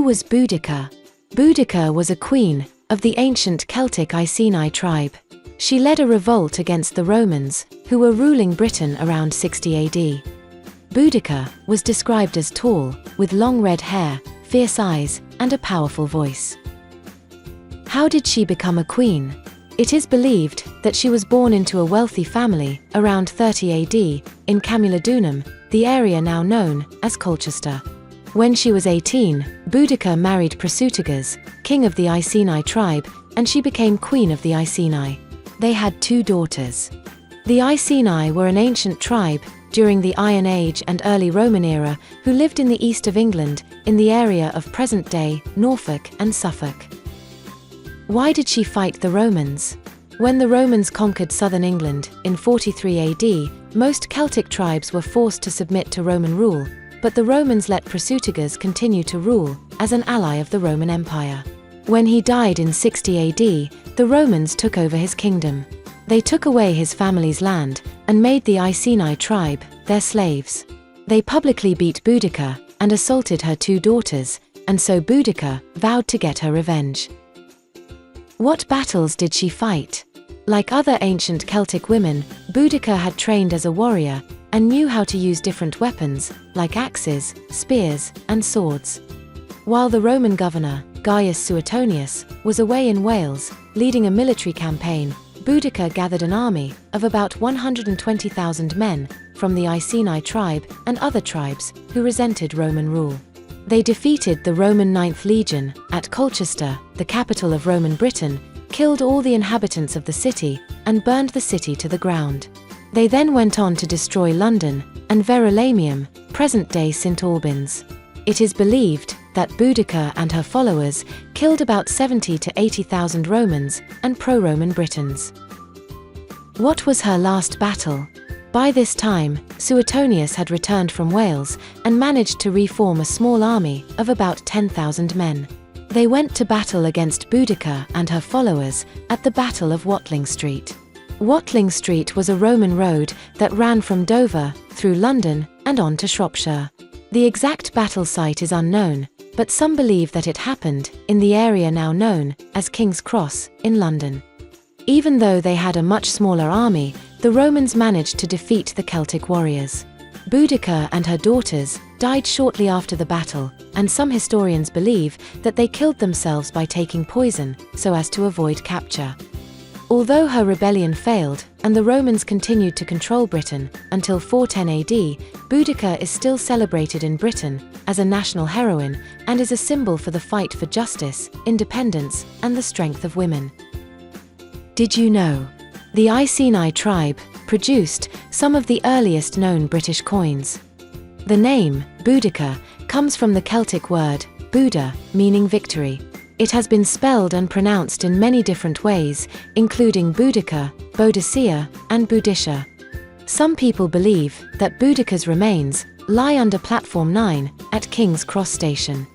Who was Boudica? Boudica was a queen of the ancient Celtic Iceni tribe. She led a revolt against the Romans, who were ruling Britain around 60 AD. Boudica was described as tall, with long red hair, fierce eyes, and a powerful voice. How did she become a queen? It is believed that she was born into a wealthy family around 30 AD in Camulodunum, the area now known as Colchester. When she was 18, Boudica married Prasutagas, king of the Iceni tribe, and she became queen of the Iceni. They had 2 daughters. The Iceni were an ancient tribe during the Iron Age and early Roman era who lived in the east of England, in the area of present-day Norfolk and Suffolk. Why did she fight the Romans? When the Romans conquered southern England in 43 AD, most Celtic tribes were forced to submit to Roman rule, but the Romans let Prasutagas continue to rule as an ally of the Roman Empire. When he died in 60 AD, the Romans took over his kingdom. They took away his family's land and made the Iceni tribe their slaves. They publicly beat Boudica and assaulted her 2 daughters, and so Boudica vowed to get her revenge. What battles did she fight? Like other ancient Celtic women, Boudica had trained as a warrior and knew how to use different weapons, like axes, spears, and swords. While the Roman governor, Gaius Suetonius, was away in Wales, leading a military campaign, Boudica gathered an army of about 120,000 men from the Iceni tribe and other tribes who resented Roman rule. They defeated the Roman 9th Legion at Colchester, the capital of Roman Britain, killed all the inhabitants of the city, and burned the city to the ground. They then went on to destroy London and Verulamium, present-day St. Albans. It is believed that Boudica and her followers killed about 70 to 80,000 Romans and pro-Roman Britons. What was her last battle? By this time, Suetonius had returned from Wales and managed to reform a small army of about 10,000 men. They went to battle against Boudica and her followers at the Battle of Watling Street. Watling Street was a Roman road that ran from Dover, through London, and on to Shropshire. The exact battle site is unknown, but some believe that it happened in the area now known as King's Cross, in London. Even though they had a much smaller army, the Romans managed to defeat the Celtic warriors. Boudica and her daughters died shortly after the battle, and some historians believe that they killed themselves by taking poison so as to avoid capture. Although her rebellion failed, and the Romans continued to control Britain until 410 AD, Boudica is still celebrated in Britain as a national heroine and is a symbol for the fight for justice, independence, and the strength of women. Did you know? The Iceni tribe produced some of the earliest known British coins. The name, Boudica, comes from the Celtic word, Bouda, meaning victory. It has been spelled and pronounced in many different ways, including Boudica, Boudicca, and Boudica. Some people believe that Boudica's remains lie under Platform 9 at King's Cross Station.